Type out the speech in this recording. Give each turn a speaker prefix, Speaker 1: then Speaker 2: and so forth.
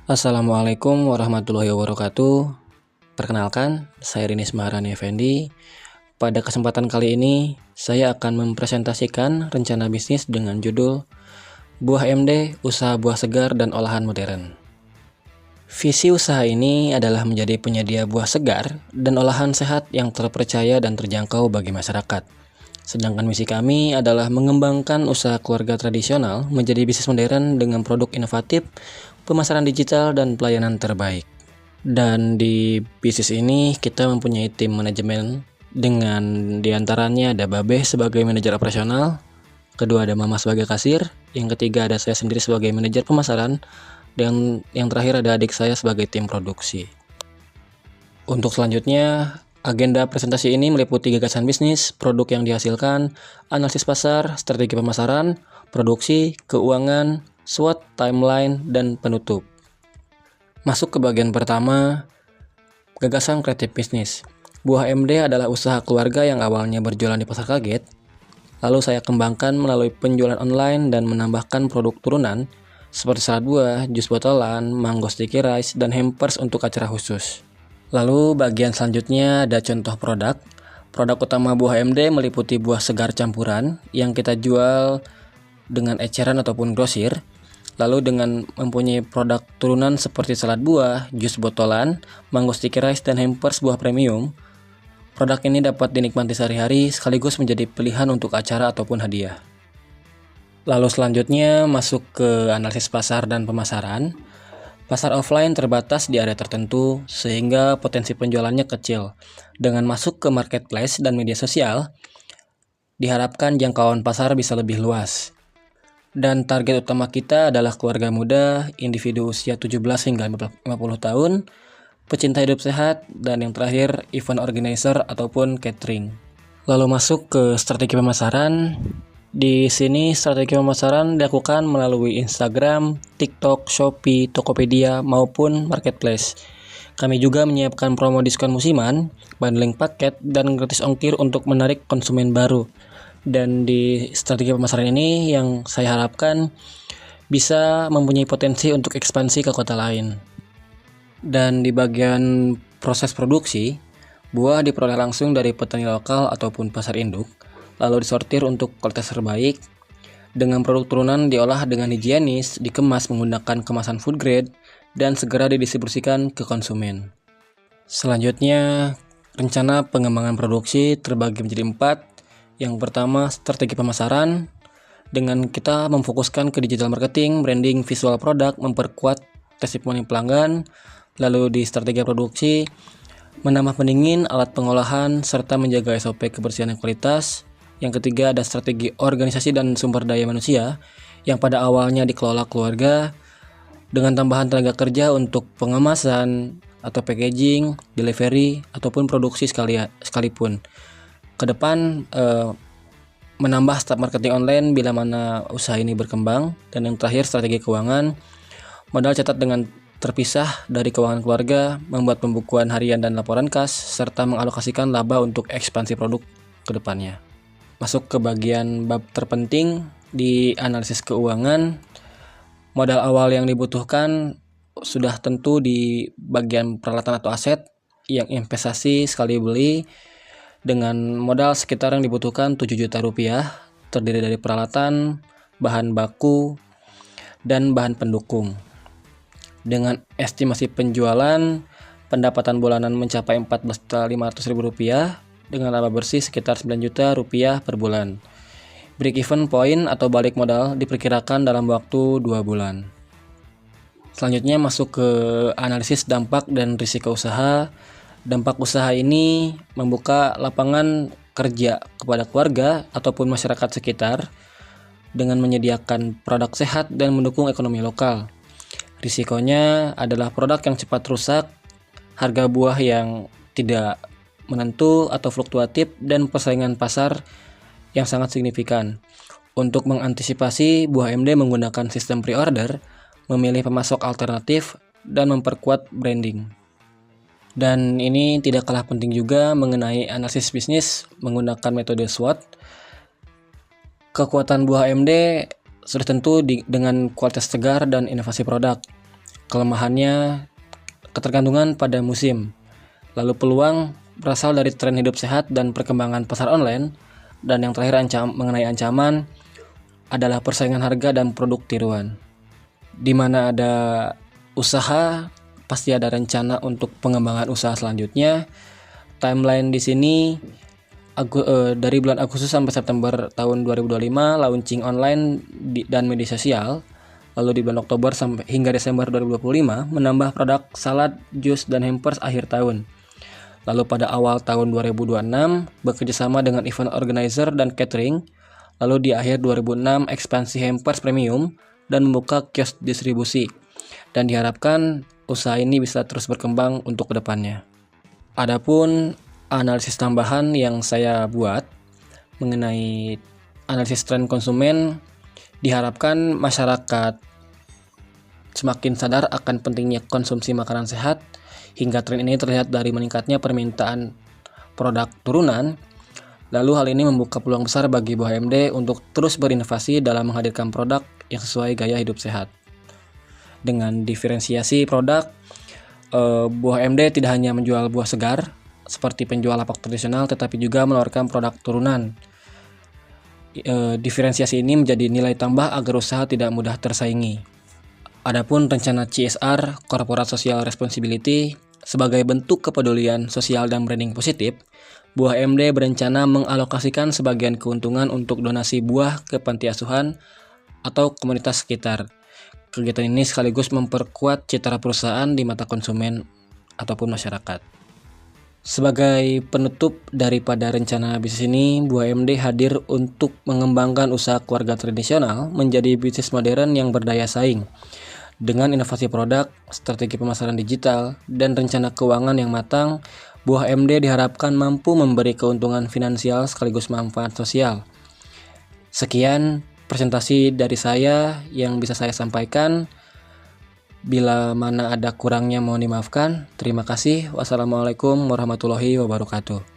Speaker 1: Assalamualaikum warahmatullahi wabarakatuh. Perkenalkan, saya Rinis Maharani Effendi. Pada kesempatan kali ini, saya akan mempresentasikan rencana bisnis dengan judul Buah MD, Usaha Buah Segar dan Olahan Modern. Visi usaha ini adalah menjadi penyedia buah segar dan olahan sehat yang terpercaya dan terjangkau bagi masyarakat. Sedangkan misi kami adalah mengembangkan usaha keluarga tradisional menjadi bisnis modern dengan produk inovatif, pemasaran digital, dan pelayanan terbaik. Dan di bisnis ini kita mempunyai tim manajemen dengan diantaranya ada Babeh sebagai manajer operasional, kedua ada Mama sebagai kasir, yang ketiga ada saya sendiri sebagai manajer pemasaran, dan yang terakhir ada adik saya sebagai tim produksi. Untuk selanjutnya, agenda presentasi ini meliputi gagasan bisnis, produk yang dihasilkan, analisis pasar, strategi pemasaran, produksi, keuangan, SWOT, timeline, dan penutup. Masuk ke bagian pertama, gagasan kreatif bisnis. Buah MD adalah usaha keluarga yang awalnya berjualan di pasar kaget, lalu saya kembangkan melalui penjualan online dan menambahkan produk turunan seperti salad buah, jus botolan, mango sticky rice, dan hampers untuk acara khusus. Lalu bagian selanjutnya ada contoh produk. Produk utama buah MD meliputi buah segar campuran yang kita jual dengan eceran ataupun grosir. Lalu dengan mempunyai produk turunan seperti salad buah, jus botolan, mango sticky rice, dan hampers buah premium, produk ini dapat dinikmati sehari-hari sekaligus menjadi pilihan untuk acara ataupun hadiah. Lalu selanjutnya masuk ke analisis pasar dan pemasaran. Pasar offline terbatas di area tertentu sehingga potensi penjualannya kecil. Dengan masuk ke marketplace dan media sosial, diharapkan jangkauan pasar bisa lebih luas. Dan target utama kita adalah keluarga muda, individu usia 17 hingga 50 tahun, pecinta hidup sehat, dan yang terakhir event organizer ataupun catering. Lalu masuk ke strategi pemasaran. Di sini strategi pemasaran dilakukan melalui Instagram, TikTok, Shopee, Tokopedia, maupun Marketplace. Kami juga menyiapkan promo diskon musiman, bundling paket, dan gratis ongkir untuk menarik konsumen baru. Dan di strategi pemasaran ini yang saya harapkan bisa mempunyai potensi untuk ekspansi ke kota lain. Dan di bagian proses produksi, buah diperoleh langsung dari petani lokal ataupun pasar induk, lalu disortir untuk kualitas terbaik. Dengan produk turunan diolah dengan higienis, dikemas menggunakan kemasan food grade, dan segera didistribusikan ke konsumen. Selanjutnya, rencana pengembangan produksi terbagi menjadi 4. Yang pertama, strategi pemasaran. Dengan kita memfokuskan ke digital marketing, branding, visual produk, memperkuat testimoni pelanggan. Lalu di strategi produksi, menambah pendingin, alat pengolahan, serta menjaga SOP kebersihan dan kualitas. Yang ketiga ada strategi organisasi dan sumber daya manusia yang pada awalnya dikelola keluarga dengan tambahan tenaga kerja untuk pengemasan atau packaging, delivery, ataupun produksi sekalipun. Kedepan menambah staf marketing online bila mana usaha ini berkembang. Dan yang terakhir strategi keuangan, modal catat dengan terpisah dari keuangan keluarga, membuat pembukuan harian dan laporan kas, serta mengalokasikan laba untuk ekspansi produk kedepannya. Masuk ke bagian bab terpenting di analisis keuangan. Modal awal yang dibutuhkan sudah tentu di bagian peralatan atau aset yang investasi sekali beli dengan modal sekitar yang dibutuhkan 7 juta rupiah, terdiri dari peralatan, bahan baku, dan bahan pendukung. Dengan estimasi penjualan, pendapatan bulanan mencapai 14.500.000 rupiah dengan laba bersih sekitar 9 juta rupiah per bulan. Break even point atau balik modal diperkirakan dalam waktu 2 bulan. Selanjutnya masuk ke analisis dampak dan risiko usaha. Dampak usaha ini membuka lapangan kerja kepada keluarga ataupun masyarakat sekitar dengan menyediakan produk sehat dan mendukung ekonomi lokal. Risikonya adalah produk yang cepat rusak, harga buah yang tidak menentu atau fluktuatif, dan persaingan pasar yang sangat signifikan. Untuk mengantisipasi, Buah MD menggunakan sistem pre-order, memilih pemasok alternatif, dan memperkuat branding. Dan ini tidak kalah penting juga mengenai analisis bisnis menggunakan metode SWOT. Kekuatan Buah MD sudah tentu dengan kualitas segar dan inovasi produk. kelemahannya ketergantungan pada musim. Lalu peluang berasal dari tren hidup sehat dan perkembangan pasar online. Dan yang terakhir mengenai ancaman adalah persaingan harga dan produk tiruan. Di mana ada usaha, pasti ada rencana untuk pengembangan usaha selanjutnya. Timeline di sini dari bulan Agustus sampai September tahun 2025 launching online dan media sosial. Lalu di bulan Oktober hingga Desember 2025 menambah produk salad, jus, dan hampers akhir tahun. Lalu pada awal tahun 2026 bekerjasama dengan event organizer dan catering. Lalu di akhir 2006 ekspansi hampers premium dan membuka kios distribusi. Dan diharapkan usaha ini bisa terus berkembang untuk kedepannya. Adapun analisis tambahan yang saya buat mengenai analisis tren konsumen, diharapkan masyarakat semakin sadar akan pentingnya konsumsi makanan sehat, hingga tren ini terlihat dari meningkatnya permintaan produk turunan. Lalu hal ini membuka peluang besar bagi Buah MD untuk terus berinovasi dalam menghadirkan produk yang sesuai gaya hidup sehat. Dengan diferensiasi produk, Buah MD tidak hanya menjual buah segar seperti penjual lapak tradisional, tetapi juga menawarkan produk turunan. Diferensiasi ini menjadi nilai tambah agar usaha tidak mudah tersaingi. Adapun rencana CSR, Corporate Social Responsibility, sebagai bentuk kepedulian sosial dan branding positif, Buah MD berencana mengalokasikan sebagian keuntungan untuk donasi buah ke panti asuhan atau komunitas sekitar. Kegiatan ini sekaligus memperkuat citra perusahaan di mata konsumen ataupun masyarakat. Sebagai penutup daripada rencana bisnis ini, Buah MD hadir untuk mengembangkan usaha keluarga tradisional menjadi bisnis modern yang berdaya saing. Dengan inovasi produk, strategi pemasaran digital, dan rencana keuangan yang matang, Buah MD diharapkan mampu memberi keuntungan finansial sekaligus manfaat sosial. Sekian presentasi dari saya yang bisa saya sampaikan. Bila mana ada kurangnya mohon dimaafkan. Terima kasih. Wassalamualaikum warahmatullahi wabarakatuh.